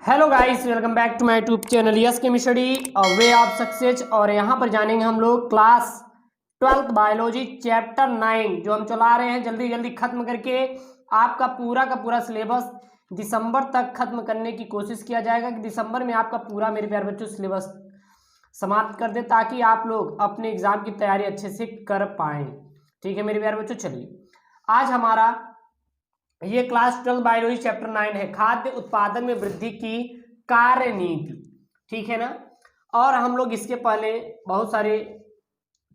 Hello guys, welcome back to my YouTube channel yes chemistry way of success. और यहाँ पर जानेंगे हम लोग क्लास 12th बायोलॉजी चैप्टर 9 जो हम चला रहे हैं जल्दी जल्दी खत्म करके। आपका पूरा का पूरा सिलेबस दिसंबर तक खत्म करने की कोशिश किया जाएगा कि दिसंबर में आपका पूरा मेरे प्यारे बच्चों सिलेबस समाप्त कर दे ताकि आप लोग अपने एग्जाम की तैयारी अच्छे से कर पाएँ। ठीक है मेरे प्यारे बच्चों, चलिए आज हमारा ये क्लास 12 बायोलॉजी चैप्टर 9 है, खाद्य उत्पादन में वृद्धि की कार्य नीति। ठीक है ना। और हम लोग इसके पहले बहुत सारे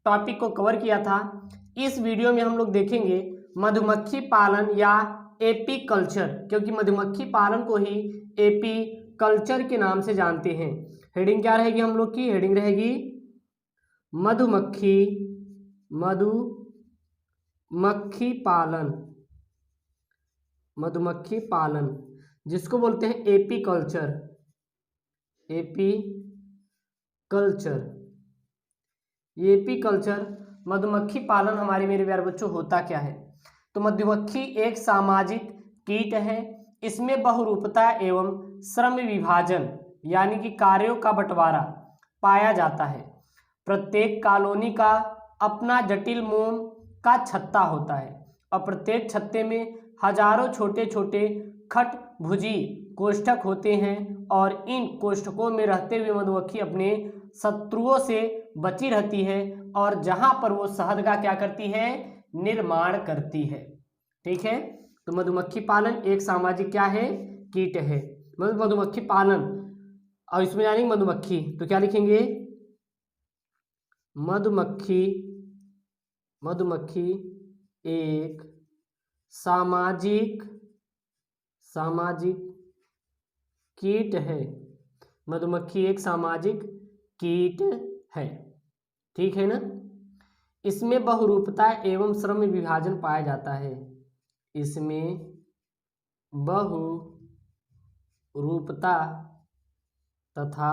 टॉपिक को कवर किया था। इस वीडियो में हम लोग देखेंगे मधुमक्खी पालन या एपी कल्चर, क्योंकि मधुमक्खी पालन को ही एपी कल्चर के नाम से जानते हैं। हेडिंग क्या रहेगी हम लोग की? हेडिंग रहेगी मधुमक्खी पालन, मधुमक्खी पालन जिसको बोलते हैं AP culture. AP culture, AP culture मधुमक्खी पालन हमारे मेरे प्यारे बच्चों होता क्या है? तो मधुमक्खी एक सामाजिक कीट है। इसमें बहुरूपता एवं श्रम विभाजन यानी कि कार्यों का बंटवारा पाया जाता है। प्रत्येक कॉलोनी का अपना जटिल मोम का छत्ता होता है और प्रत्येक छत्ते में हजारों छोटे छोटे खटभुजी कोष्ठक होते हैं और इन कोष्ठकों में रहते हुए मधुमक्खी अपने शत्रुओं से बची रहती है और जहां पर वो शहद का क्या करती है? निर्माण करती है। ठीक है, तो मधुमक्खी पालन एक सामाजिक क्या है? कीट है। मधुमक्खी पालन, और इसमें जानेंगे मधुमक्खी तो क्या लिखेंगे? मधुमक्खी एक सामाजिक कीट है। मधुमक्खी एक सामाजिक कीट है। ठीक है ना। इसमें बहुरूपता एवं श्रम विभाजन पाया जाता है। इसमें बहुरूपता तथा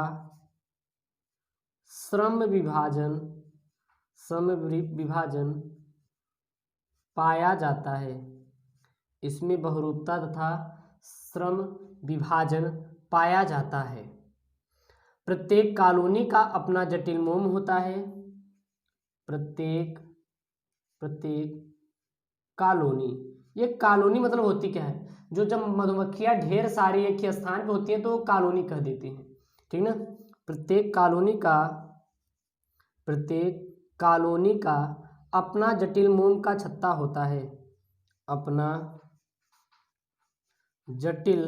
श्रम विभाजन पाया जाता है। इसमें बहुरूपता तथा श्रम विभाजन पाया जाता है। प्रत्येक कॉलोनी का अपना जटिल मोम होता है। प्रत्येक कॉलोनी, ये कॉलोनी मतलब होती क्या है? जो जब मधुमक्खियां ढेर सारी एक ही स्थान पे होती हैं तो कॉलोनी कह देते हैं। ठीक ना। प्रत्येक कॉलोनी का अपना जटिल मोम का छत्ता होता है। अपना जटिल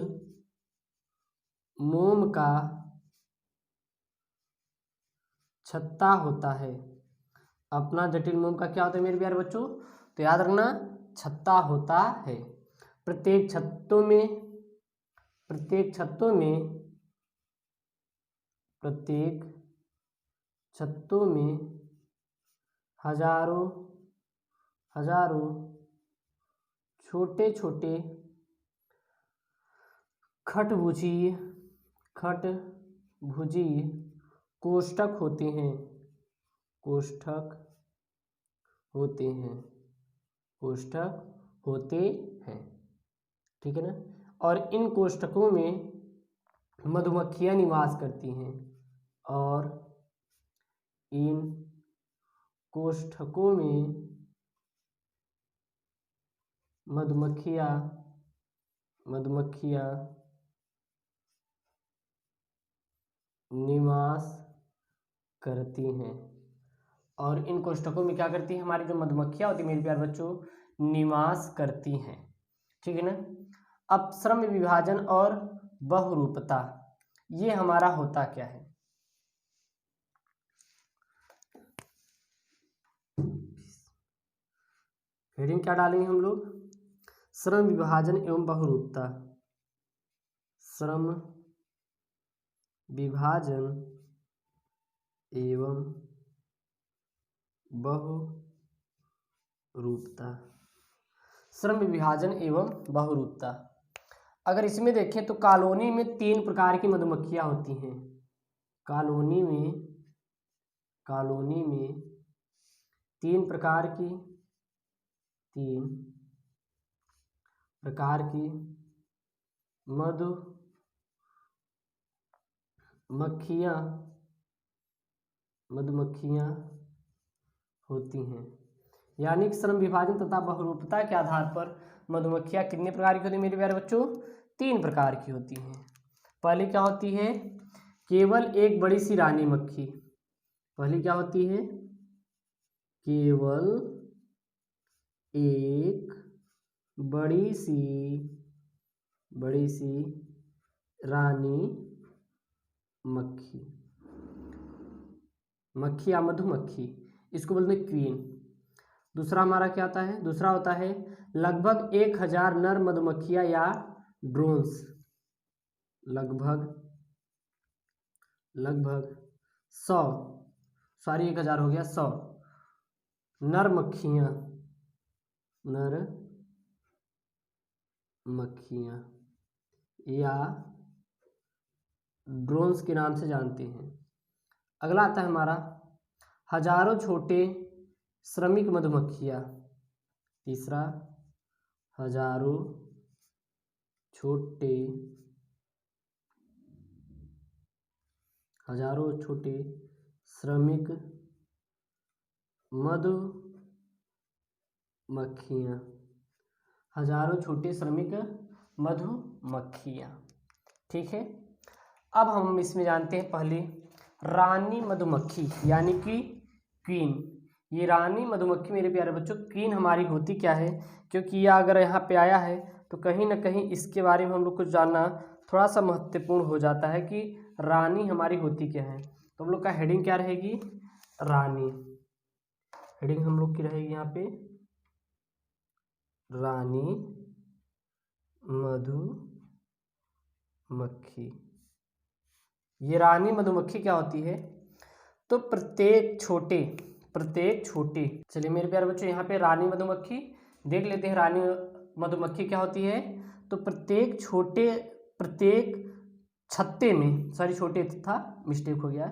मोम का छत्ता होता है। अपना जटिल मोम का क्या होता है मेरे प्यारे बच्चों? तो याद रखना, छत्ता होता है। प्रत्येक छत्तों में हजारों छोटे छोटे खटभुजी कोष्ठक होते हैं। ठीक है ना। और इन कोष्ठकों में मधुमक्खियां निवास करती हैं और इन कोष्ठकों में मधुमक्खियां निवास करती हैं और इन कोष्ठकों में क्या करती हैं? हमारी जो मधुमक्खियां होती हैं मेरे प्यारे बच्चों, निवास करती हैं। ठीक है ना। अब श्रम विभाजन और बहुरूपता, ये हमारा होता क्या है? हेडिंग क्या डालेंगे हम लोग? श्रम विभाजन एवं बहुरूपता। श्रम विभाजन एवं बहुरूपता। श्रम विभाजन एवं बहुरूपता, अगर इसमें देखें तो कॉलोनी में 3 प्रकार की मधुमक्खियां होती हैं। कॉलोनी में 3 प्रकार की मक्खियाँ मधुमक्खियाँ होती हैं। यानी कि श्रम विभाजन तथा बहुरूपता के आधार पर मधुमक्खियाँ कितने प्रकार की होती हैं मेरे प्यारे बच्चों? 3 प्रकार की होती हैं। पहली क्या होती है? केवल एक बड़ी सी रानी मक्खी। पहली क्या होती है? केवल एक बड़ी सी रानी मक्खी, मक्खी या मधुमक्खी, इसको बोलते हैं क्वीन। दूसरा हमारा क्या होता है? दूसरा होता है लगभग 1000 नर मधुमक्खियां या ड्रोन्स। लगभग 100, सॉरी 1000 हो गया, 100 नर मक्खियां या ड्रोन्स के नाम से जानते हैं। अगला आता है हमारा हजारों छोटे श्रमिक मधुमक्खियां। तीसरा, हजारों छोटे श्रमिक मधुमक्खियां। हजारों छोटे श्रमिक मधुमक्खियां। ठीक है, अब हम इसमें जानते हैं पहले रानी मधुमक्खी यानी कि क्वीन। ये रानी मधुमक्खी मेरे प्यारे बच्चों क्वीन हमारी होती क्या है? क्योंकि यह अगर यहाँ पे आया है तो कहीं ना कहीं इसके बारे में हम लोग को जानना थोड़ा सा महत्वपूर्ण हो जाता है कि रानी हमारी होती क्या है। तो हम लोग का हेडिंग क्या रहेगी? रानी। हेडिंग हम लोग की रहेगी यहाँ पे रानी मधुमक्खी। ये रानी मधुमक्खी क्या होती है? तो प्रत्येक छोटे, चलिए मेरे प्यारे बच्चों यहाँ पे रानी मधुमक्खी देख लेते हैं। रानी मधुमक्खी क्या होती है? तो प्रत्येक छत्ते में, सॉरी छोटे था, मिस्टेक हो गया,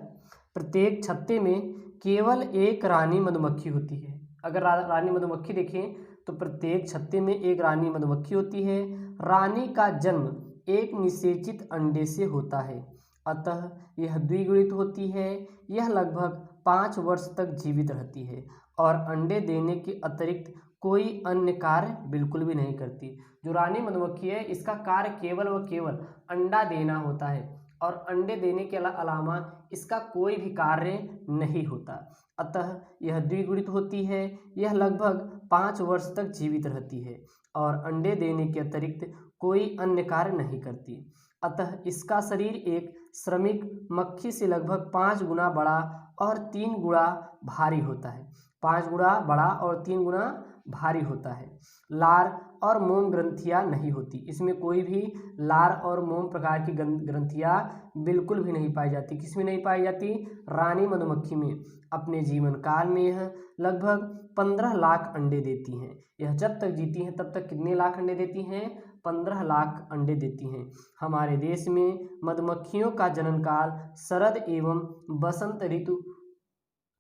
प्रत्येक छत्ते में केवल एक रानी मधुमक्खी होती है। अगर रानी मधुमक्खी देखें तो प्रत्येक छत्ते में एक रानी मधुमक्खी होती है। रानी का जन्म एक निषेचित अंडे से होता है, अतः यह द्विगुणित होती है। यह लगभग 5 वर्ष तक जीवित रहती है और अंडे देने के अतिरिक्त कोई अन्य कार्य बिल्कुल भी नहीं करती। जो रानी मधुमक्खी है इसका कार्य केवल व केवल अंडा देना होता है और अंडे देने के अलावा इसका कोई भी कार्य नहीं होता, अतः यह द्विगुणित होती है। यह लगभग 5 वर्ष तक जीवित रहती है और अंडे देने के अतिरिक्त कोई अन्य कार्य नहीं करती, अतः इसका शरीर एक श्रमिक मक्खी से लगभग 5 गुना बड़ा और 3 गुना भारी होता है। 5 गुना बड़ा और 3 गुना भारी होता है। लार और मोम ग्रंथियां नहीं होती, इसमें कोई भी लार और मोम प्रकार की ग्रंथियां बिल्कुल भी नहीं पाई जाती। किसमें नहीं पाई जाती? रानी मधुमक्खी में। अपने जीवन काल में यह लगभग 15 लाख अंडे देती हैं। यह जब तक जीती हैं तब तक कितने लाख अंडे देती हैं? 15 लाख अंडे देती हैं। हमारे देश में मधुमक्खियों का जनन काल शरद एवं बसंत ऋतु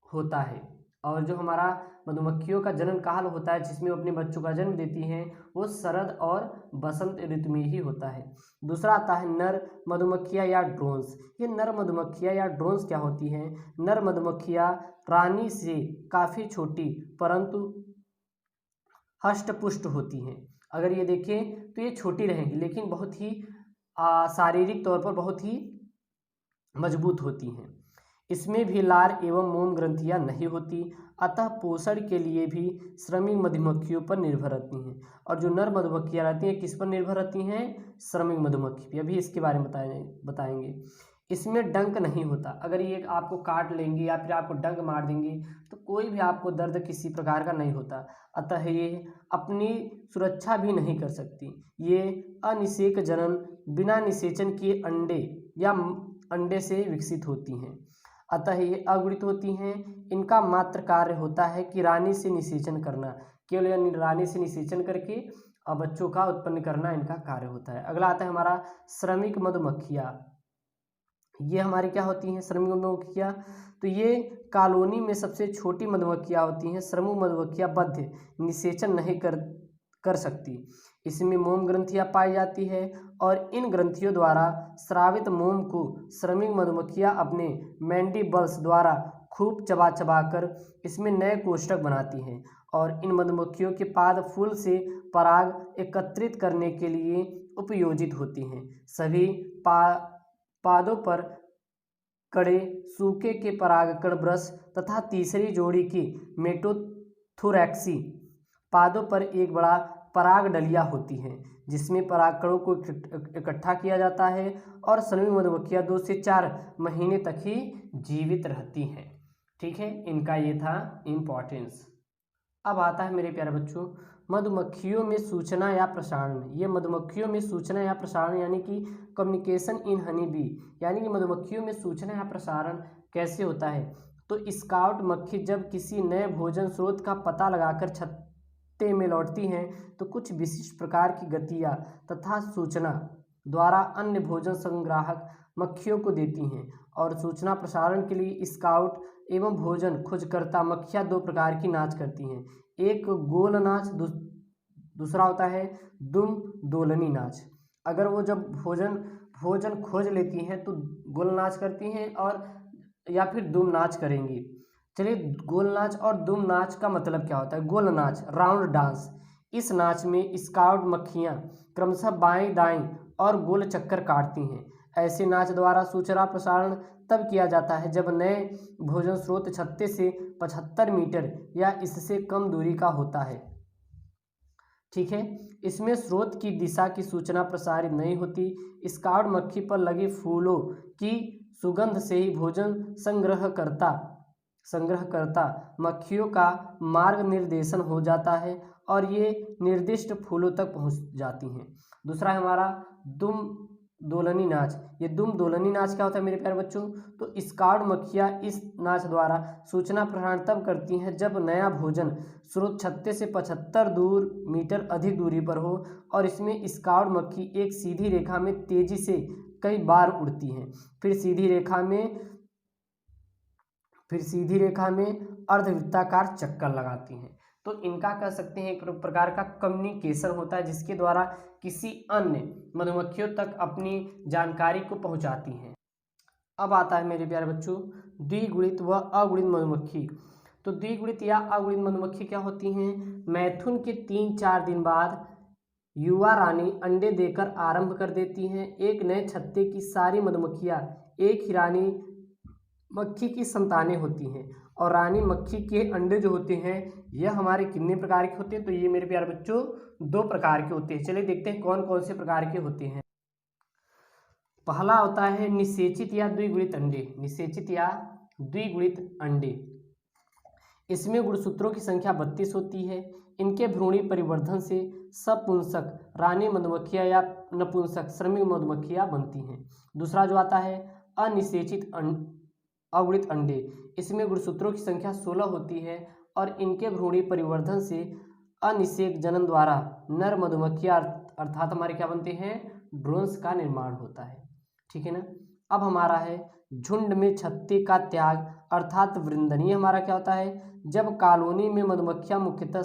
होता है, और जो हमारा मधुमक्खियों का जनन काल होता है जिसमें वो अपने बच्चों का जन्म देती हैं वो शरद और बसंत ऋतु में ही होता है। दूसरा आता है नर मधुमक्खियाँ या ड्रोन्स। ये नर मधुमक्खियाँ या ड्रोन्स क्या होती हैं? नर मधुमक्खियाँ रानी से काफ़ी छोटी परंतु हष्टपुष्ट होती हैं। अगर ये देखें तो ये छोटी रहेंगी लेकिन बहुत ही शारीरिक तौर पर बहुत ही मजबूत होती हैं। इसमें भी लार एवं मोम ग्रंथियां नहीं होती, अतः पोषण के लिए भी श्रमिक मधुमक्खियों पर निर्भर रहती हैं। और जो नर मधुमक्खियां रहती हैं किस पर निर्भर रहती हैं? श्रमिक मधुमक्खी। अभी इसके बारे में बताएंगे। इसमें डंक नहीं होता। अगर ये आपको काट लेंगे या फिर आपको डंक मार देंगे तो कोई भी आपको दर्द किसी प्रकार का नहीं होता, अतः ये अपनी सुरक्षा भी नहीं कर सकती। ये अनिषेक जनन बिना निषेचन किए अंडे या अंडे से विकसित होती हैं, अतः ये अगुणित होती हैं। इनका मात्र कार्य होता है कि रानी से निषेचन करना, केवल रानी से निषेचन करके बच्चों का उत्पन्न करना इनका कार्य होता है। अगला आता है हमारा श्रमिक मधुमक्खियाँ। ये हमारी क्या होती हैं? श्रमिक मधुमक्खियाँ। तो ये कॉलोनी में सबसे छोटी मधुमक्खियाँ होती हैं। श्रमिक मधुमक्खियाँ बद्ध निषेचन नहीं कर सकती। इसमें मोम ग्रंथियां पाई जाती है और इन ग्रंथियों द्वारा स्रावित मोम को श्रमिक मधुमक्खियां अपने मैंडिबल्स द्वारा खूब चबा चबा कर इसमें नए कोष्ठक बनाती हैं और इन मधुमक्खियों के पाद फूल से पराग एकत्रित करने के लिए उपयोजित होती हैं। सभी पादों पर कड़े सूखे के परागकण ब्रश तथा तीसरी जोड़ी की मेटोथोरैक्सी पादों पर एक बड़ा पराग डलिया होती है जिसमें परागकणों को इकट्ठा किया जाता है और श्रमिक मधुमक्खियां 2 से 4 महीने तक ही जीवित रहती हैं। ठीक है, इनका ये था इम्पोर्टेंस। अब आता है मेरे प्यारे बच्चों मधुमक्खियों में सूचना या प्रसारण। ये मधुमक्खियों में सूचना या प्रसारण यानी कि कम्युनिकेशन इन हनी बी, यानी कि मधुमक्खियों में सूचना या प्रसारण कैसे होता है। तो स्काउट मक्खी जब किसी नए भोजन स्रोत का पता लगाकर छत्ते में लौटती हैं तो कुछ विशिष्ट प्रकार की गतियाँ तथा सूचना द्वारा अन्य भोजन संग्राहक मक्खियों को देती हैं और सूचना प्रसारण के लिए स्काउट एवं भोजन खोजकर्ता मक्खियाँ 2 प्रकार की नाच करती हैं, एक गोल नाच, दूसरा होता है दुम दोलनी नाच। अगर वो जब भोजन खोज लेती हैं तो गोल नाच करती हैं और या फिर दुम नाच करेंगी। चलिए, गोल नाच और दुम नाच का मतलब क्या होता है। गोल नाच राउंड डांस, इस नाच में स्काउट मक्खियाँ क्रमशः बाएं दाएं और गोल चक्कर काटती हैं। ऐसे नाच द्वारा सूचना प्रसारण तब किया जाता है जब नए भोजन स्रोत छत्ते से 75 मीटर या इससे कम दूरी का होता है। ठीक है, इसमें स्रोत की दिशा की सूचना प्रसारित नहीं होती। स्काउट मक्खी पर लगे फूलों की सुगंध से ही भोजन संग्रहकर्ता मक्खियों का मार्ग निर्देशन हो जाता है और ये निर्दिष्ट फूलों तक पहुंच जाती हैं। दूसरा है हमारा दुम दोलनी नाच। ये दुम दोलनी नाच क्या होता है मेरे प्यारे बच्चों। तो स्काउट मक्खियाँ इस नाच द्वारा सूचना प्रसारण तब करती हैं जब नया भोजन स्रोत छत्ते से 75 मीटर अधिक दूरी पर हो और इसमें स्काउट मक्खी एक सीधी रेखा में तेजी से कई बार उड़ती हैं, फिर सीधी रेखा में अर्धवृत्ताकार चक्कर लगाती हैं। तो इनका कह सकते हैं एक प्रकार का कम्युनिकेशन होता है जिसके द्वारा किसी अन्य मधुमक्खियों तक अपनी जानकारी को पहुंचाती हैं। अब आता है मेरे प्यारे बच्चों द्विगुणित व अगुणित मधुमक्खी। तो द्विगुणित या अगुणित मधुमक्खी क्या होती हैं। मैथुन के 3-4 दिन बाद युवा रानी अंडे देकर आरंभ कर देती हैं। एक नए छत्ते की सारी मधुमक्खियाँ एक ही रानी मक्खी की संतानें होती हैं और रानी मक्खी के अंडे जो होते हैं यह हमारे कितने प्रकार के होते हैं। तो ये मेरे प्यारे बच्चों 2 प्रकार के होते हैं। चलिए देखते हैं कौन कौन से प्रकार के होते हैं। पहला होता है निषेचित या द्विगुणित अंडे। निषेचित या द्विगुणित अंडे, इसमें गुणसूत्रों की संख्या 32 होती है। इनके भ्रूणी परिवर्धन से सपुंसक रानी मधुमक्खियाँ या नपुंसक श्रमिक मधुमक्खियाँ बनती हैं। दूसरा जो आता है अनिषेचित अगुणित अंडे, इसमें गुणसूत्रों की संख्या 16 होती है और इनके भ्रूणी परिवर्धन से अनिषेक जनन द्वारा नर मधुमक्खियाँ अर्थात हमारे क्या बनते हैं ड्रोन्स का निर्माण होता है। ठीक है ना। अब हमारा है झुंड में छत्ते का त्याग अर्थात वृंदन। ये हमारा क्या होता है जब कॉलोनी में मधुमक्खियाँ मुख्यतः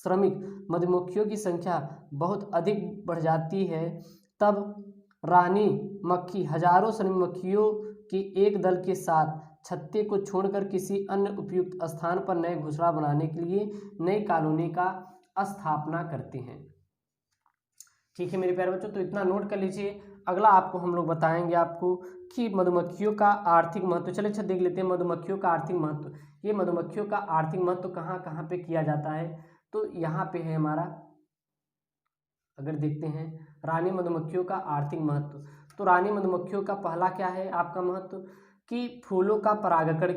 श्रमिक मधुमक्खियों की संख्या बहुत अधिक बढ़ जाती है तब रानी मक्खी हजारों श्रमिक मक्खियों के एक दल के साथ छत्ते को छोड़कर किसी अन्य उपयुक्त स्थान पर नए घोंसला बनाने के लिए नई कॉलोनी का स्थापना करते हैं। ठीक है मेरे प्यारे बच्चों, तो इतना नोट कर लीजिए। अगला आपको हम लोग बताएंगे आपको कि मधुमक्खियों का आर्थिक महत्व। चलिए अच्छा देख लेते हैं मधुमक्खियों का आर्थिक महत्व। ये मधुमक्खियों का आर्थिक महत्व कहाँ कहाँ पे किया जाता है। तो यहाँ पे है हमारा, अगर देखते हैं रानी मधुमक्खियों का आर्थिक महत्व, तो रानी मधुमक्खियों का पहला क्या है आपका महत्व कि फूलों का परागकण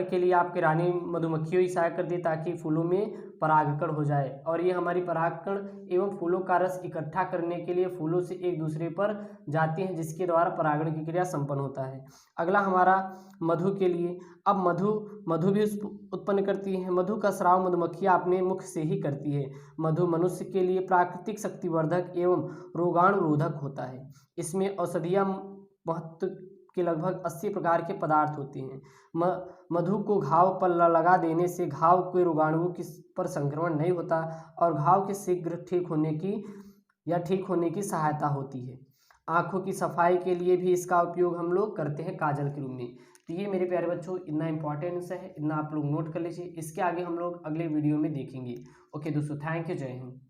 के लिए आपके रानी मधुमक्खियों ही सहायता कर दे ताकि फूलों में परागकण हो जाए और ये हमारी परागकण एवं फूलों का रस इकट्ठा करने के लिए फूलों से एक दूसरे पर जाती हैं जिसके द्वारा परागण की क्रिया संपन्न होता है। अगला हमारा मधु के लिए, अब मधु भी उत्पन्न करती है। मधु का स्राव मधुमक्खियाँ अपने मुख से ही करती है। मधु मनुष्य के लिए प्राकृतिक शक्तिवर्धक एवं रोगाणुरोधक होता है। इसमें औषधीय महत्व के लगभग 80 प्रकार के पदार्थ होते हैं। मधु को घाव पर लगा देने से घाव के रोगाणुओं की पर संक्रमण नहीं होता और घाव के शीघ्र ठीक होने की सहायता होती है। आँखों की सफाई के लिए भी इसका उपयोग हम लोग करते हैं काजल के रूप में। तो ये मेरे प्यारे बच्चों इतना इंपॉर्टेंस है, इतना आप लोग नोट कर लीजिए। इसके आगे हम लोग अगले वीडियो में देखेंगे। ओके दोस्तों, थैंक यू, जय हिंद।